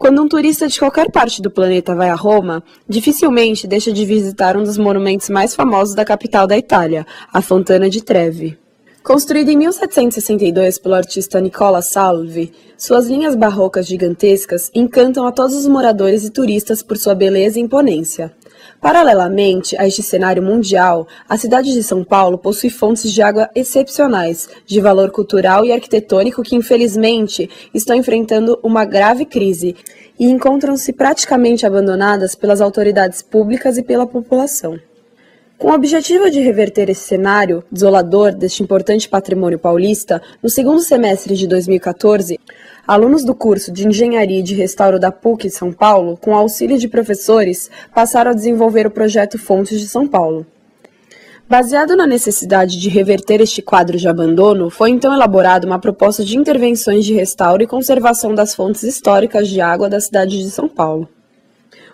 Quando um turista de qualquer parte do planeta vai a Roma, dificilmente deixa de visitar um dos monumentos mais famosos da capital da Itália, a Fontana di Trevi. Construída em 1762 pelo artista Nicola Salvi, suas linhas barrocas gigantescas encantam a todos os moradores e turistas por sua beleza e imponência. Paralelamente a este cenário mundial, a cidade de São Paulo possui fontes de água excepcionais, de valor cultural e arquitetônico que, infelizmente, estão enfrentando uma grave crise e encontram-se praticamente abandonadas pelas autoridades públicas e pela população. Com o objetivo de reverter esse cenário desolador deste importante patrimônio paulista, no segundo semestre de 2014, alunos do curso de Engenharia e de Restauro da PUC de São Paulo, com auxílio de professores, passaram a desenvolver o projeto Fontes de São Paulo. Baseado na necessidade de reverter este quadro de abandono, foi então elaborada uma proposta de intervenções de restauro e conservação das fontes históricas de água da cidade de São Paulo.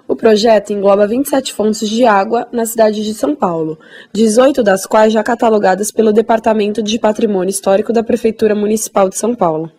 O projeto engloba 27 fontes de água na cidade de São Paulo, 18 das quais já catalogadas pelo Departamento de Patrimônio Histórico da Prefeitura Municipal de São Paulo.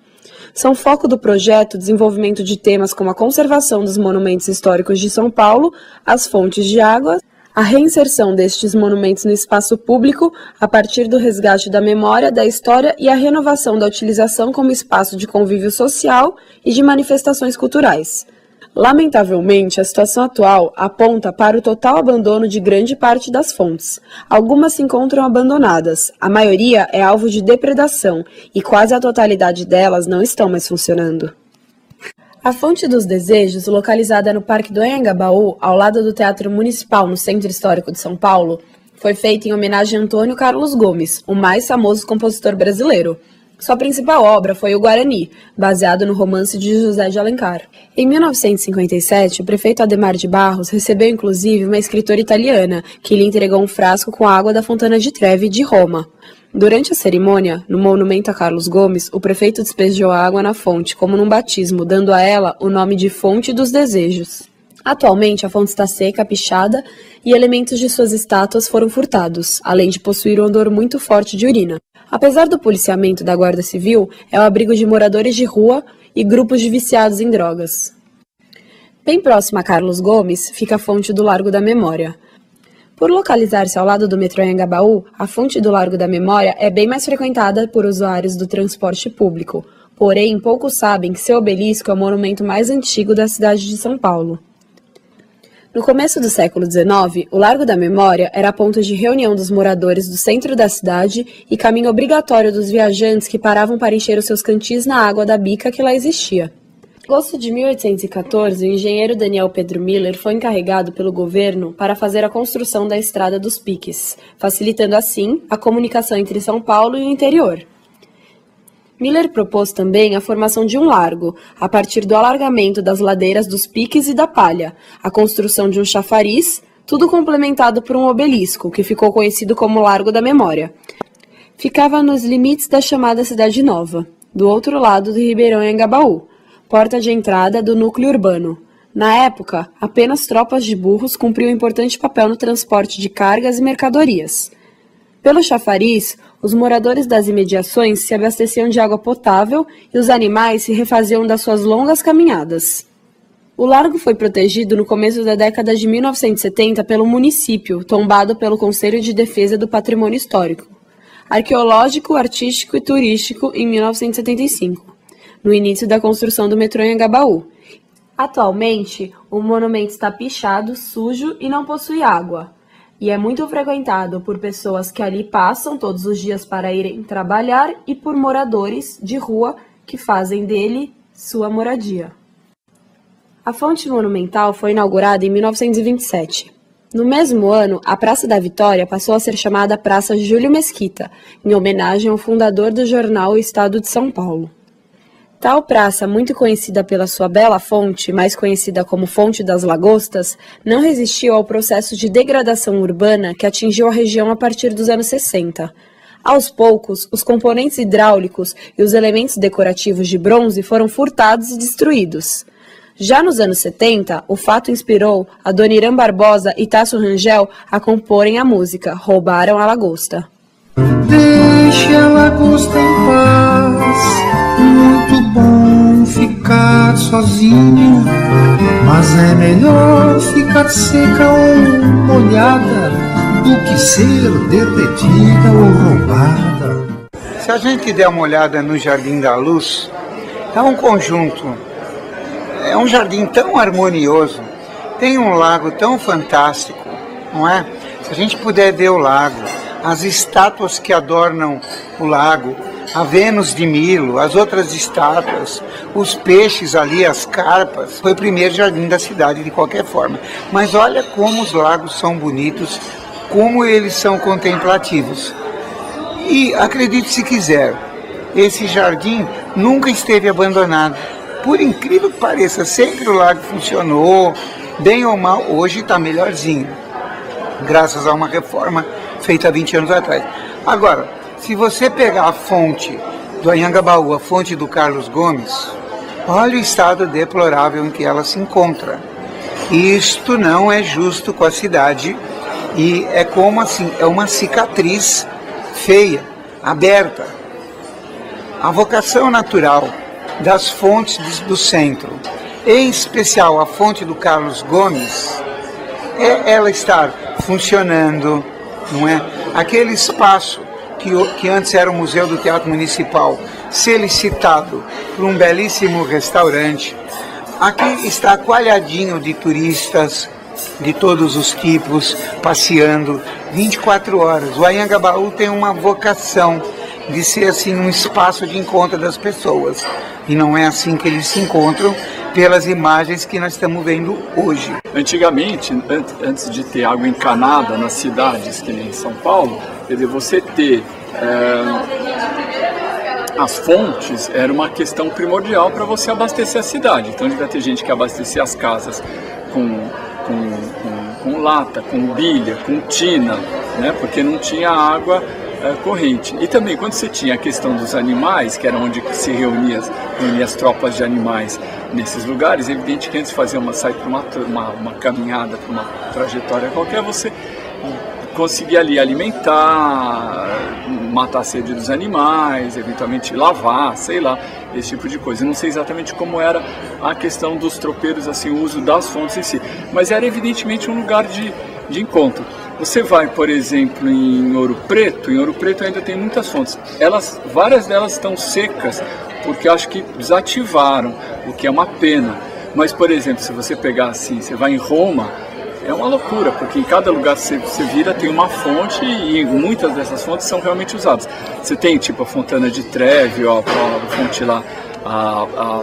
São foco do projeto o desenvolvimento de temas como a conservação dos monumentos históricos de São Paulo, as fontes de água, a reinserção destes monumentos no espaço público a partir do resgate da memória, da história e a renovação da utilização como espaço de convívio social e de manifestações culturais. Lamentavelmente, a situação atual aponta para o total abandono de grande parte das fontes. Algumas se encontram abandonadas, a maioria é alvo de depredação e quase a totalidade delas não estão mais funcionando. A Fonte dos Desejos, localizada no Parque do Anhangabaú, ao lado do Teatro Municipal no Centro Histórico de São Paulo, foi feita em homenagem a Antônio Carlos Gomes, o mais famoso compositor brasileiro. Sua principal obra foi o Guarani, baseado no romance de José de Alencar. Em 1957, o prefeito Adhemar de Barros recebeu inclusive uma escritora italiana, que lhe entregou um frasco com água da Fontana di Trevi de Roma. Durante a cerimônia, no monumento a Carlos Gomes, o prefeito despejou a água na fonte, como num batismo, dando a ela o nome de Fonte dos Desejos. Atualmente, a fonte está seca, pichada, e elementos de suas estátuas foram furtados, além de possuir um odor muito forte de urina. Apesar do policiamento da Guarda Civil, é o abrigo de moradores de rua e grupos de viciados em drogas. Bem próximo a Carlos Gomes fica a Fonte do Largo da Memória. Por localizar-se ao lado do metrô Anhangabaú, a Fonte do Largo da Memória é bem mais frequentada por usuários do transporte público, porém poucos sabem que seu obelisco é o monumento mais antigo da cidade de São Paulo. No começo do século XIX, o Largo da Memória era ponto de reunião dos moradores do centro da cidade e caminho obrigatório dos viajantes que paravam para encher os seus cantis na água da bica que lá existia. Em agosto de 1814, o engenheiro Daniel Pedro Miller foi encarregado pelo governo para fazer a construção da Estrada dos Piques, facilitando assim a comunicação entre São Paulo e o interior. Miller propôs também a formação de um largo, a partir do alargamento das ladeiras dos Piques e da Palha, a construção de um chafariz, tudo complementado por um obelisco, que ficou conhecido como Largo da Memória. Ficava nos limites da chamada Cidade Nova, do outro lado do Ribeirão Anhangabaú, porta de entrada do núcleo urbano. Na época, apenas tropas de burros cumpriam um importante papel no transporte de cargas e mercadorias. Pelo chafariz, os moradores das imediações se abasteciam de água potável e os animais se refaziam das suas longas caminhadas. O largo foi protegido no começo da década de 1970 pelo município, tombado pelo Conselho de Defesa do Patrimônio Histórico, Arqueológico, Artístico e Turístico em 1975, no início da construção do metrô Anhangabaú. Atualmente, o monumento está pichado, sujo e não possui água. E é muito frequentado por pessoas que ali passam todos os dias para irem trabalhar e por moradores de rua que fazem dele sua moradia. A fonte monumental foi inaugurada em 1927. No mesmo ano, a Praça da Vitória passou a ser chamada Praça Júlio Mesquita, em homenagem ao fundador do jornal O Estado de São Paulo. Tal praça, muito conhecida pela sua bela fonte, mais conhecida como Fonte das Lagostas, não resistiu ao processo de degradação urbana que atingiu a região a partir dos anos 60. Aos poucos, os componentes hidráulicos e os elementos decorativos de bronze foram furtados e destruídos. Já nos anos 70, o fato inspirou a Dona Irã Barbosa e Tasso Rangel a comporem a música Roubaram a Lagosta. Deixe a lagosta em paz, muito bom ficar ficar sozinha, mas é melhor ficar seca ou molhada do que ser derretida ou roubada. Se a gente der uma olhada no Jardim da Luz, é um conjunto, é um jardim tão harmonioso, tem um lago tão fantástico, não é? Se a gente puder ver o lago, as estátuas que adornam o lago, a Vênus de Milo, as outras estátuas, os peixes ali, as carpas, foi o primeiro jardim da cidade de qualquer forma. Mas olha como os lagos são bonitos, como eles são contemplativos. E acredite se quiser, esse jardim nunca esteve abandonado. Por incrível que pareça, sempre o lago funcionou, bem ou mal, hoje está melhorzinho, graças a uma reforma feita há 20 anos atrás. Agora, se você pegar a fonte do Anhangabaú, a fonte do Carlos Gomes, olha o estado deplorável em que ela se encontra. Isto não é justo com a cidade e é como assim, é uma cicatriz feia, aberta. A vocação natural das fontes do centro, em especial a fonte do Carlos Gomes, é ela estar funcionando, não é? Aquele espaço que antes era o Museu do Teatro Municipal, ser licitado por um belíssimo restaurante. Aqui está coalhadinho de turistas de todos os tipos, passeando 24 horas. O Anhangabaú tem uma vocação de ser assim um espaço de encontro das pessoas. E não é assim que eles se encontram pelas imagens que nós estamos vendo hoje. Antigamente, antes de ter água encanada nas cidades, que nem em São Paulo, quer dizer, você ter as fontes era uma questão primordial para você abastecer a cidade. Então devia ter gente que abastecia as casas com lata, com bilha, com tina, né? Porque não tinha água corrente. E também quando você tinha a questão dos animais, que era onde se reunia as tropas de animais nesses lugares, é evidente que antes de fazer sair para uma caminhada, para uma trajetória qualquer, você conseguia ali alimentar, matar a sede dos animais, eventualmente lavar, sei lá, esse tipo de coisa. Eu não sei exatamente como era a questão dos tropeiros, assim, o uso das fontes em si, mas era evidentemente um lugar de encontro. Você vai, por exemplo, em Ouro Preto ainda tem muitas fontes. Várias delas estão secas, porque acho que desativaram, o que é uma pena. Mas, por exemplo, se você pegar assim, você vai em Roma, é uma loucura, porque em cada lugar que você vira tem uma fonte e muitas dessas fontes são realmente usadas. Você tem tipo a Fontana de Trevi, ó, a fonte lá, a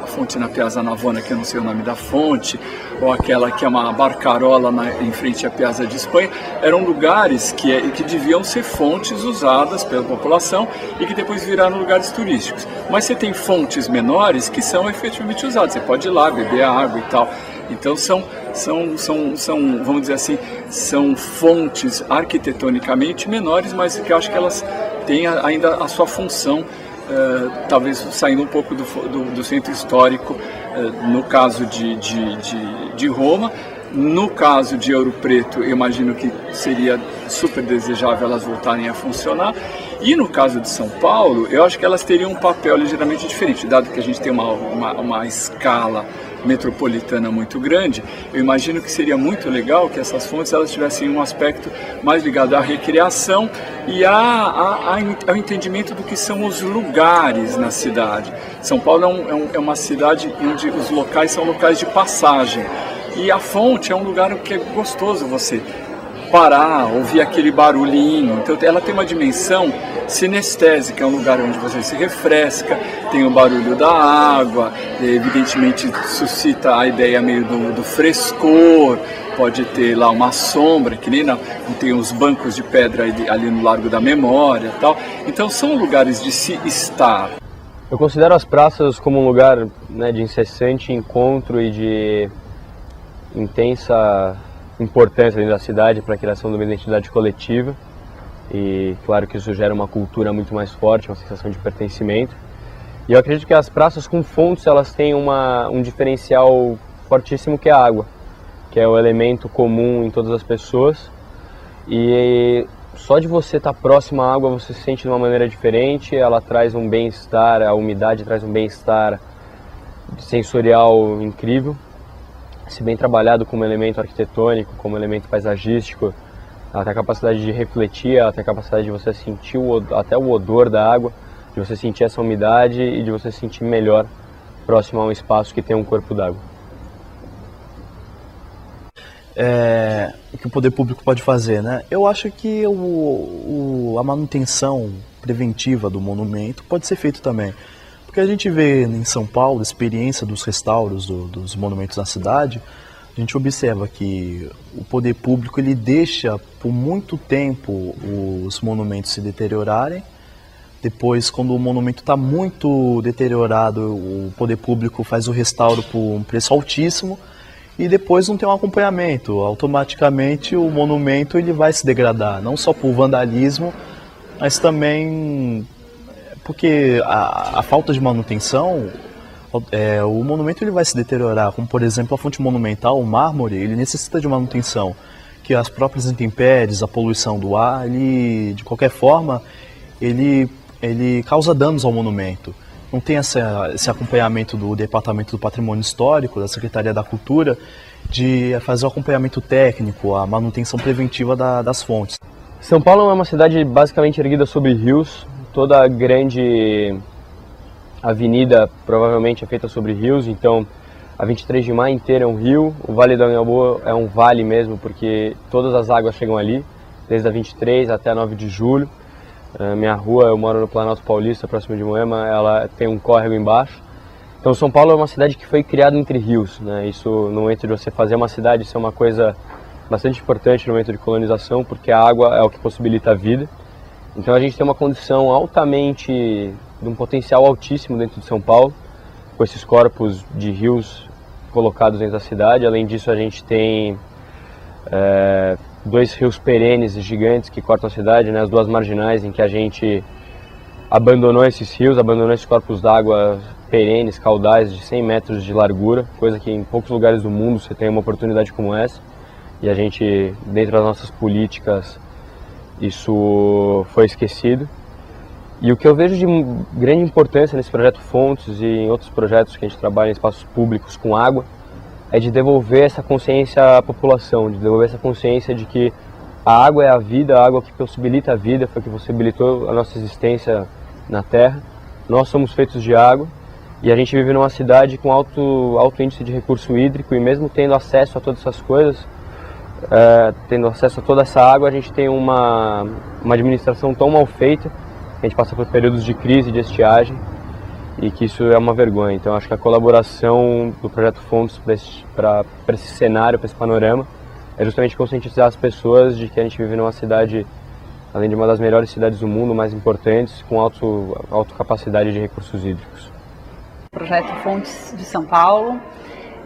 fonte na Piazza Navona, que eu não sei o nome da fonte, ou aquela que é uma barcarola em frente à Piazza de Espanha. Eram lugares que deviam ser fontes usadas pela população e que depois viraram lugares turísticos. Mas você tem fontes menores que são efetivamente usadas, você pode ir lá beber a água e tal. Então são, vamos dizer assim, são fontes arquitetonicamente menores, mas que eu acho que elas têm ainda a sua função, talvez saindo um pouco do centro histórico, no caso de Roma. No caso de Ouro Preto, eu imagino que seria super desejável elas voltarem a funcionar. E no caso de São Paulo, eu acho que elas teriam um papel ligeiramente diferente, dado que a gente tem uma escala metropolitana muito grande. Eu imagino que seria muito legal que essas fontes elas tivessem um aspecto mais ligado à recreação e ao entendimento do que são os lugares na cidade. São Paulo é uma cidade onde os locais são locais de passagem. E a fonte é um lugar que é gostoso você parar, ouvir aquele barulhinho. Então ela tem uma dimensão sinestésica, é um lugar onde você se refresca, tem o barulho da água, evidentemente suscita a ideia meio do frescor, pode ter lá uma sombra, que nem tem os bancos de pedra ali no Largo da Memória e tal. Então são lugares de se estar. Eu considero as praças como um lugar, né, de incessante encontro e de intensa importância dentro da cidade para a criação de uma identidade coletiva, e claro que isso gera uma cultura muito mais forte, uma sensação de pertencimento. E eu acredito que as praças com fontes elas têm um diferencial fortíssimo, que é a água, que é o elemento comum em todas as pessoas, e só de você estar próximo à água você se sente de uma maneira diferente. Ela traz um bem-estar, a umidade traz um bem-estar sensorial incrível. Se bem trabalhado como elemento arquitetônico, como elemento paisagístico, ela tem a capacidade de refletir, ela tem a capacidade de você sentir até o odor da água, de você sentir essa umidade e de você sentir melhor próximo a um espaço que tem um corpo d'água. O que o poder público pode fazer, né? Eu acho que a manutenção preventiva do monumento pode ser feito também. Porque a gente vê em São Paulo a experiência dos restauros dos monumentos na cidade, a gente observa que o poder público ele deixa por muito tempo os monumentos se deteriorarem. Depois, quando o monumento está muito deteriorado, o poder público faz o restauro por um preço altíssimo e depois não tem um acompanhamento. Automaticamente o monumento ele vai se degradar, não só por vandalismo, mas também porque a falta de manutenção, o monumento ele vai se deteriorar, como por exemplo a fonte monumental, o mármore, ele necessita de manutenção, que as próprias intempéries, a poluição do ar, ele, de qualquer forma, ele causa danos ao monumento. Não tem esse acompanhamento do Departamento do Patrimônio Histórico, da Secretaria da Cultura, de fazer o acompanhamento técnico, a manutenção preventiva das fontes. São Paulo é uma cidade basicamente erguida sobre rios. Toda a grande avenida provavelmente é feita sobre rios, então a 23 de Maio inteira é um rio, o Vale do Anhangabaú é um vale mesmo, porque todas as águas chegam ali, desde a 23 até a 9 de julho. Minha rua, eu moro no Planalto Paulista, próximo de Moema, ela tem um córrego embaixo. Então São Paulo é uma cidade que foi criada entre rios, né? Isso no momento de você fazer uma cidade, isso é uma coisa bastante importante no momento de colonização, porque a água é o que possibilita a vida. Então a gente tem uma condição altamente, de um potencial altíssimo dentro de São Paulo, com esses corpos de rios colocados dentro da cidade. Além disso a gente tem 2 rios perenes gigantes que cortam a cidade, né, as 2 marginais em que a gente abandonou esses rios, abandonou esses corpos d'água perenes, caudais de 100 metros de largura, coisa que em poucos lugares do mundo você tem uma oportunidade como essa. E a gente, dentro das nossas políticas, isso foi esquecido. E o que eu vejo de grande importância nesse projeto Fontes e em outros projetos que a gente trabalha em espaços públicos com água, é de devolver essa consciência à população, de devolver essa consciência de que a água é a vida, a água que possibilita a vida, foi que possibilitou a nossa existência na Terra. Nós somos feitos de água e a gente vive numa cidade com alto índice de recurso hídrico e mesmo tendo acesso a todas essas coisas, tendo acesso a toda essa água, a gente tem uma administração tão mal feita, a gente passa por períodos de crise, de estiagem, e que isso é uma vergonha. Então acho que a colaboração do Projeto Fontes para esse cenário, para esse panorama, é justamente conscientizar as pessoas de que a gente vive numa cidade, além de uma das melhores cidades do mundo, mais importantes, com alta capacidade de recursos hídricos. Projeto Fontes de São Paulo.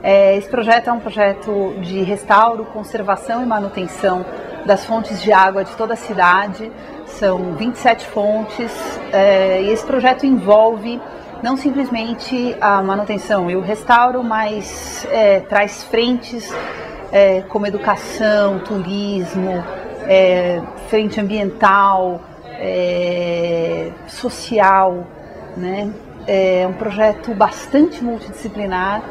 Esse projeto é um projeto de restauro, conservação e manutenção das fontes de água de toda a cidade. São 27 fontes e esse projeto envolve não simplesmente a manutenção e o restauro, mas traz frentes como educação, turismo, frente ambiental, social, né? É um projeto bastante multidisciplinar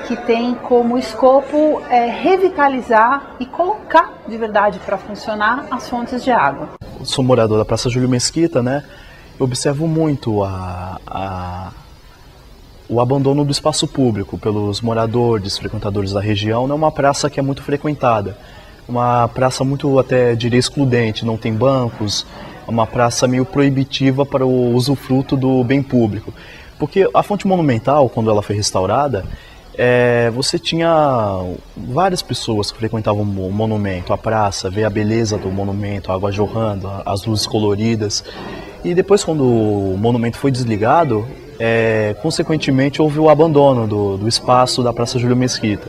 que tem como escopo revitalizar e colocar de verdade para funcionar as fontes de água. Eu sou morador da Praça Júlio Mesquita, né? Eu observo muito o abandono do espaço público pelos moradores, frequentadores da região. Não é uma praça que é muito frequentada, uma praça muito, até diria, excludente, não tem bancos, é uma praça meio proibitiva para o usufruto do bem público. Porque a fonte monumental, quando ela foi restaurada, você tinha várias pessoas que frequentavam o monumento, a praça, ver a beleza do monumento, a água jorrando, as luzes coloridas. E depois, quando o monumento foi desligado, consequentemente houve o abandono do espaço da Praça Júlio Mesquita.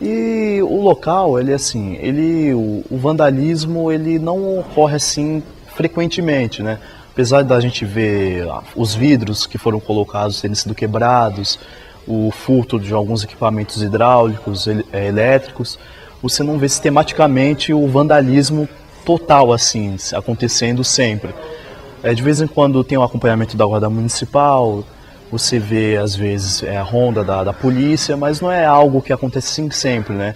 E o local, o vandalismo ele não ocorre assim frequentemente, né? Apesar da gente ver os vidros que foram colocados terem sido quebrados, o furto de alguns equipamentos hidráulicos, elétricos, você não vê sistematicamente o vandalismo total assim, acontecendo sempre. De vez em quando tem o acompanhamento da Guarda Municipal, você vê às vezes a ronda da polícia, mas não é algo que acontece sempre, né?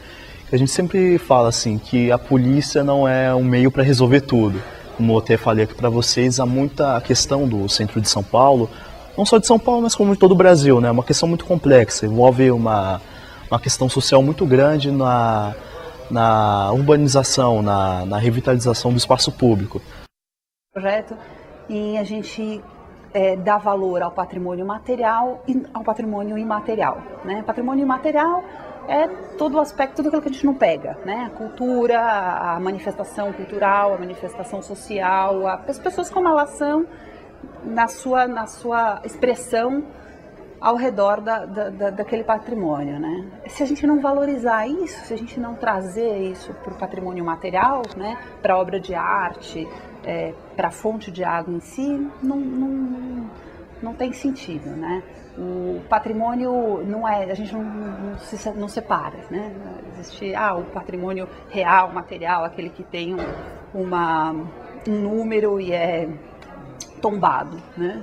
A gente sempre fala assim que a polícia não é um meio para resolver tudo. Como eu até falei aqui para vocês, há muita questão do centro de São Paulo, não só de São Paulo, mas como de todo o Brasil, né? Uma questão muito complexa, envolve uma questão social muito grande na urbanização, na revitalização do espaço público. Projeto e a gente dá valor ao patrimônio material e ao patrimônio imaterial, né? Patrimônio imaterial é todo o aspecto, tudo aquilo que a gente não pega, né? A cultura, a manifestação cultural, a manifestação social, as pessoas como elas são na sua expressão ao redor daquele patrimônio, né? Se a gente não valorizar isso, se a gente não trazer isso para o patrimônio material, né? Para a obra de arte, para a fonte de água em si, não tem sentido, né? O patrimônio não é, a gente não separa, né? Existe o patrimônio real, material, aquele que tem um número e é tombado, né?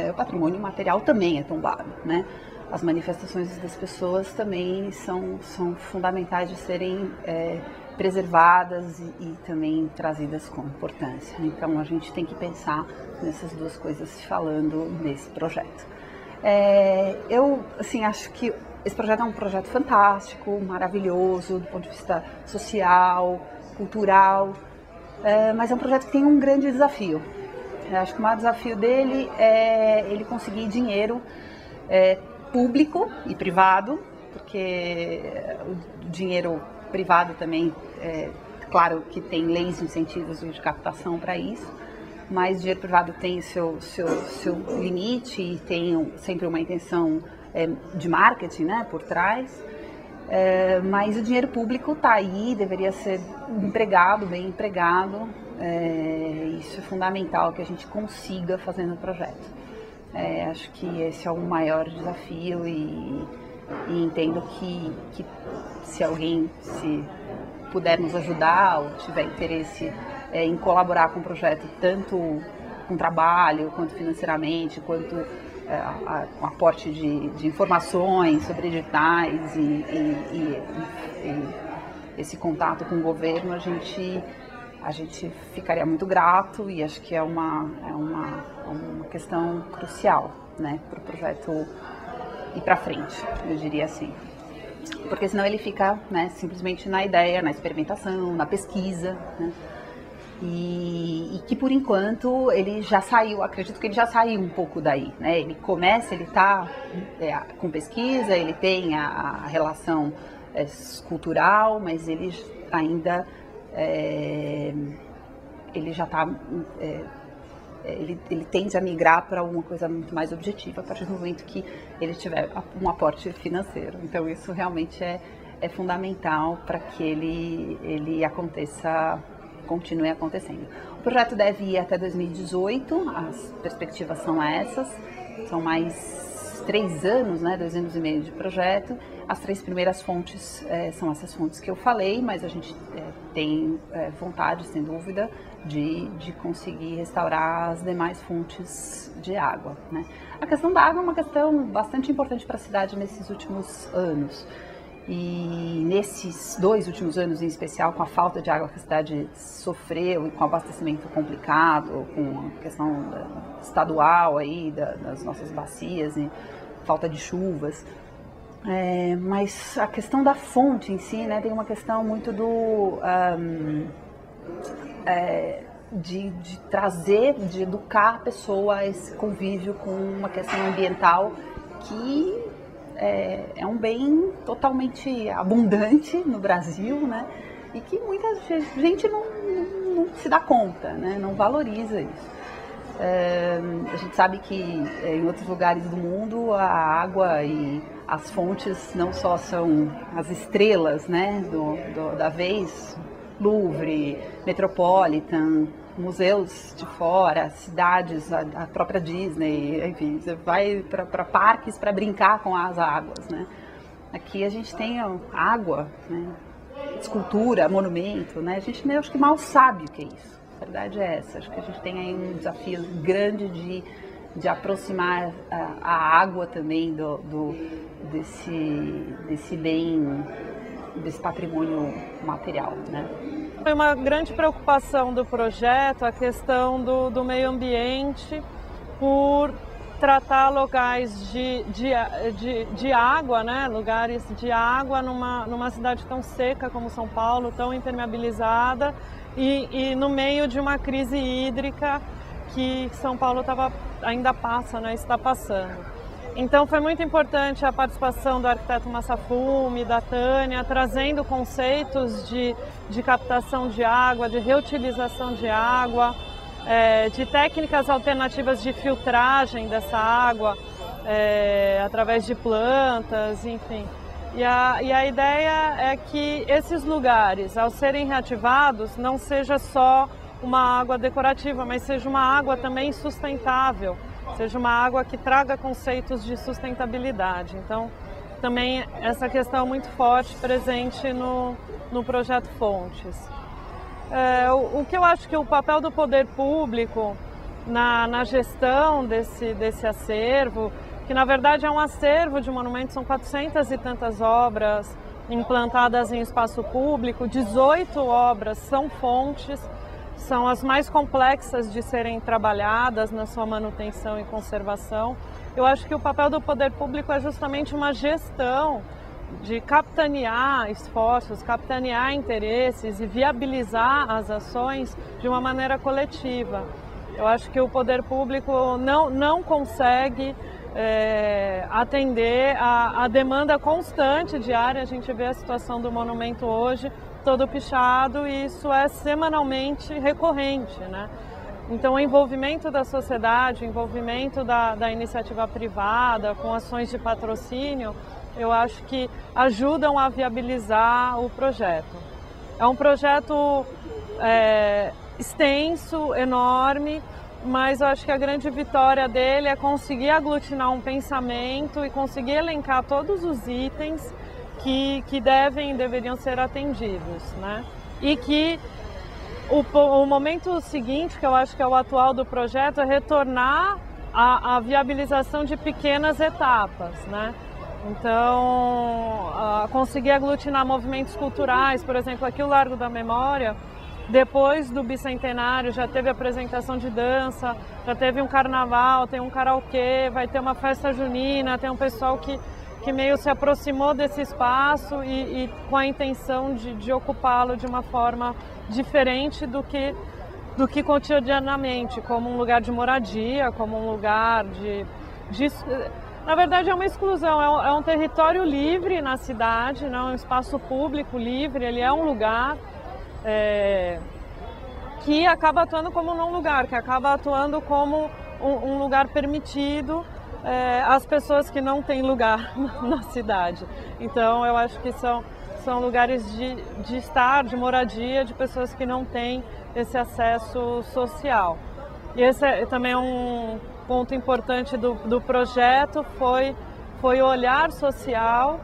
O patrimônio material também é tombado, né? As manifestações das pessoas também são fundamentais de serem preservadas e também trazidas com importância. Então a gente tem que pensar nessas duas coisas falando nesse projeto. Eu assim, acho que esse projeto é um projeto fantástico, maravilhoso do ponto de vista social, cultural, mas é um projeto que tem um grande desafio. Eu acho que o maior desafio dele é ele conseguir dinheiro público e privado, porque o dinheiro privado também, claro que tem leis e incentivos de captação para isso, mas o dinheiro privado tem seu limite e tem sempre uma intenção de marketing, né, por trás. Mas o dinheiro público está aí, deveria ser empregado, bem empregado. Isso é fundamental que a gente consiga fazendo o projeto. Acho que esse é o maior desafio e entendo que se alguém puder nos ajudar ou tiver interesse em colaborar com o projeto, tanto com trabalho, quanto financeiramente, quanto com aporte de informações sobre editais e esse contato com o governo, a gente ficaria muito grato e acho que é uma questão crucial, né, para o projeto ir para frente, eu diria assim. Porque senão ele fica, né, simplesmente na ideia, na experimentação, na pesquisa, né? E que por enquanto ele já saiu, acredito que ele já saiu um pouco daí, né? Ele está com pesquisa, ele tem a relação cultural, mas ele ainda ele já está ele tende a migrar para uma coisa muito mais objetiva a partir do momento que ele tiver um aporte financeiro. Então isso realmente é fundamental para que ele continue acontecendo. O projeto deve ir até 2018, as perspectivas são essas, são mais 3 anos, né, 2 anos e meio de projeto. As 3 primeiras fontes são essas fontes que eu falei, mas a gente tem vontade, sem dúvida, de conseguir restaurar as demais fontes de água, né? A questão da água é uma questão bastante importante para a cidade nesses últimos anos. E nesses 2 últimos anos, em especial, com a falta de água que a cidade sofreu e com o abastecimento complicado, com a questão estadual aí, das nossas bacias e falta de chuvas. Mas a questão da fonte em si, né, tem uma questão muito de trazer, de educar a pessoa a esse convívio com uma questão ambiental que é um bem totalmente abundante no Brasil, né? E que muita gente não se dá conta, né? Não valoriza isso. A gente sabe que em outros lugares do mundo a água e as fontes não só são as estrelas, né, da vez, Louvre, Metropolitan, museus de fora, cidades, a própria Disney, enfim, você vai para parques para brincar com as águas, né? Aqui a gente tem água, né? Escultura, monumento, né? A gente acho que mal sabe o que é isso. A verdade é essa. Acho que a gente tem aí um desafio grande de de aproximar a água também desse bem, desse patrimônio material, né? Foi uma grande preocupação do projeto a questão do meio ambiente por tratar locais de água, né? Lugares de água numa cidade tão seca como São Paulo, tão impermeabilizada e no meio de uma crise hídrica que São Paulo ainda passa, né? Está passando. Então foi muito importante a participação do arquiteto Massafumi, da Tânia, trazendo conceitos de captação de água, de reutilização de água, de técnicas alternativas de filtragem dessa água, através de plantas, enfim. E a ideia é que esses lugares, ao serem reativados, não seja só uma água decorativa, mas seja uma água também sustentável, seja uma água que traga conceitos de sustentabilidade. Então, também essa questão muito forte presente no projeto Fontes. O que eu acho que o papel do poder público na gestão desse acervo, que na verdade é um acervo de monumentos, são 400 e tantas obras implantadas em espaço público, 18 obras são fontes, são as mais complexas de serem trabalhadas na sua manutenção e conservação. Eu acho que o papel do poder público é justamente uma gestão de capitanear esforços, capitanear interesses e viabilizar as ações de uma maneira coletiva. Eu acho que o poder público não consegue atender a demanda constante diária. A gente vê a situação do monumento hoje todo pichado e isso é semanalmente recorrente, né? Então o envolvimento da sociedade, o envolvimento da iniciativa privada com ações de patrocínio, eu acho que ajudam a viabilizar o projeto. É um projeto extenso, enorme, mas eu acho que a grande vitória dele é conseguir aglutinar um pensamento e conseguir elencar todos os itens que deveriam ser atendidos, né? E que o momento seguinte, que eu acho que é o atual do projeto, é retornar à viabilização de pequenas etapas, né? Então, conseguir aglutinar movimentos culturais, por exemplo, aqui o Largo da Memória, depois do bicentenário já teve apresentação de dança, já teve um carnaval, tem um karaokê, vai ter uma festa junina, tem um pessoal que meio se aproximou desse espaço e com a intenção de ocupá-lo de uma forma diferente do que cotidianamente, como um lugar de moradia, como um lugar na verdade é uma exclusão, é um território livre na cidade, não é um espaço público livre, ele é um lugar que acaba atuando como não lugar, que acaba atuando como um lugar permitido às pessoas que não têm lugar na cidade. Então eu acho que são lugares de estar, de moradia, de pessoas que não têm esse acesso social. E esse também é um ponto importante do projeto, foi o olhar social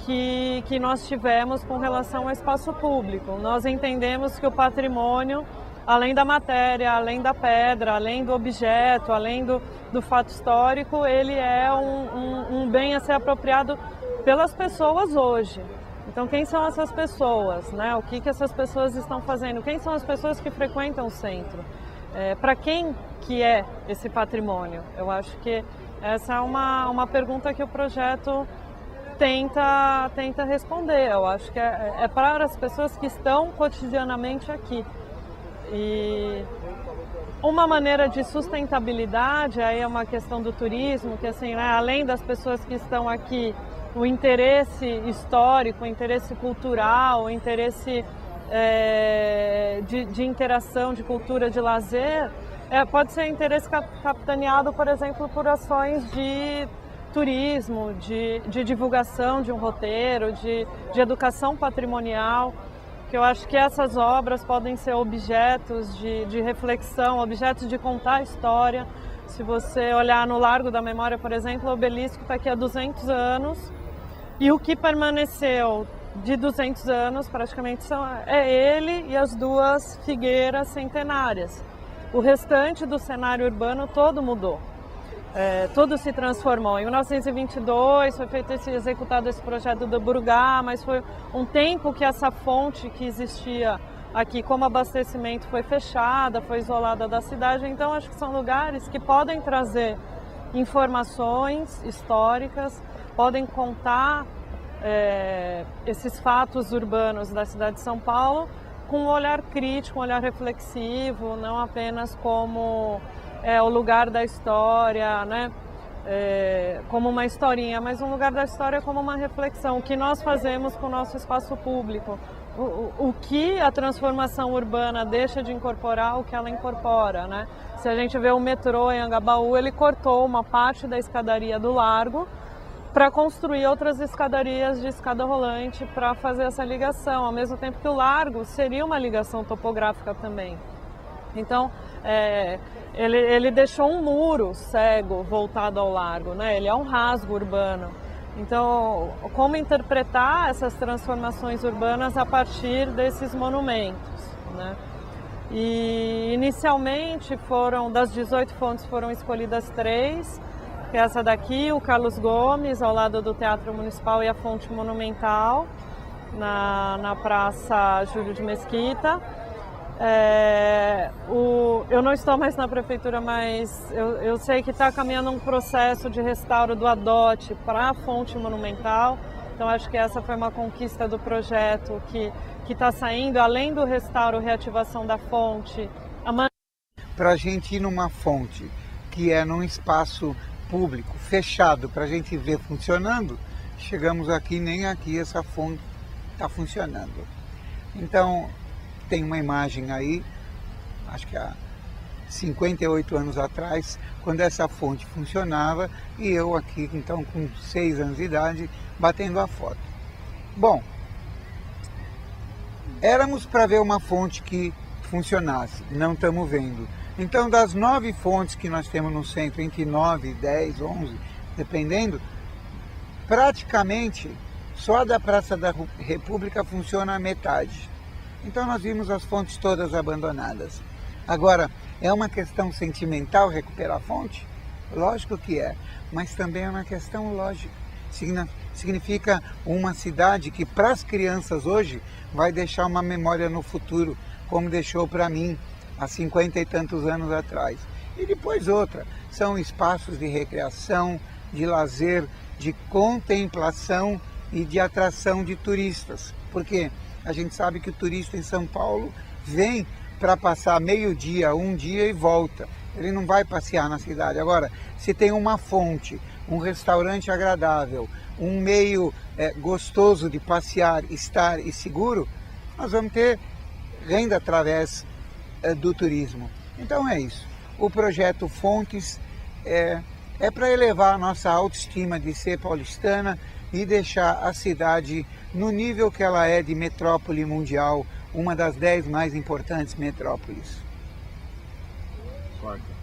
que nós tivemos com relação ao espaço público. Nós entendemos que o patrimônio, além da matéria, além da pedra, além do objeto, além do fato histórico, ele é um bem a ser apropriado pelas pessoas hoje. Então, quem são essas pessoas, né? O que essas pessoas estão fazendo? Quem são as pessoas que frequentam o centro? Para quem que é esse patrimônio? Eu acho que essa é uma pergunta que o projeto tenta responder. Eu acho que é para as pessoas que estão cotidianamente aqui. E uma maneira de sustentabilidade, aí é uma questão do turismo, que assim, né, além das pessoas que estão aqui, o interesse histórico, o interesse cultural, o interesse de interação, de cultura, de lazer, pode ser interesse capitaneado, por exemplo, por ações de turismo, de divulgação de um roteiro, de educação patrimonial, que eu acho que essas obras podem ser objetos de reflexão, objetos de contar a história. Se você olhar no Largo da Memória, por exemplo, o obelisco está aqui há 200 anos e o que permaneceu de 200 anos praticamente é ele e as duas figueiras centenárias. O restante do cenário urbano todo mudou. tudo se transformou. Em 1922 foi executado esse projeto do Burgá, mas foi um tempo que essa fonte que existia aqui como abastecimento foi fechada, foi isolada da cidade. Então acho que são lugares que podem trazer informações históricas, podem contar esses fatos urbanos da cidade de São Paulo com um olhar crítico, um olhar reflexivo, não apenas como o lugar da história, né? Como uma historinha, mas um lugar da história como uma reflexão. O que nós fazemos com o nosso espaço público, o que a transformação urbana deixa de incorporar, o que ela incorpora, né? Se a gente vê o metrô em Anhangabaú, ele cortou uma parte da escadaria do Largo para construir outras escadarias de escada rolante para fazer essa ligação, ao mesmo tempo que o Largo seria uma ligação topográfica também. Então, ele deixou um muro cego voltado ao Largo, né? Ele é um rasgo urbano. Então, como interpretar essas transformações urbanas a partir desses monumentos, né? E inicialmente das 18 fontes foram escolhidas 3, que é essa daqui, o Carlos Gomes, ao lado do Teatro Municipal, e a Fonte Monumental, na Praça Júlio de Mesquita. Eu não estou mais na prefeitura, mas eu sei que está caminhando um processo de restauro do ADOT para a Fonte Monumental. Então acho que essa foi uma conquista do projeto que está saindo, além do restauro, reativação da fonte. Para a gente ir numa fonte que é num espaço público fechado, para a gente ver funcionando, chegamos aqui, nem aqui essa fonte está funcionando. Então tem uma imagem aí, acho que há 58 anos atrás, quando essa fonte funcionava, e eu aqui, então, com 6 anos de idade, batendo a foto. Bom, éramos para ver uma fonte que funcionasse, não estamos vendo. Então, das 9 fontes que nós temos no centro, entre 9, 10, 11, dependendo, praticamente só a da Praça da República funciona a metade. Então nós vimos as fontes todas abandonadas. Agora, é uma questão sentimental recuperar a fonte? Lógico que é, mas também é uma questão lógica. Significa uma cidade que para as crianças hoje vai deixar uma memória no futuro, como deixou para mim há 50 e tantos anos atrás. E depois outra, são espaços de recreação, de lazer, de contemplação e de atração de turistas. Porque a gente sabe que o turista em São Paulo vem para passar meio-dia, um dia e volta. Ele não vai passear na cidade. Agora, se tem uma fonte, um restaurante agradável, um meio gostoso de passear, estar e seguro, nós vamos ter renda através do turismo. Então é isso. O projeto Fontes é para elevar a nossa autoestima de ser paulistana e deixar a cidade no nível que ela é de metrópole mundial, uma das 10 mais importantes metrópoles. Corta.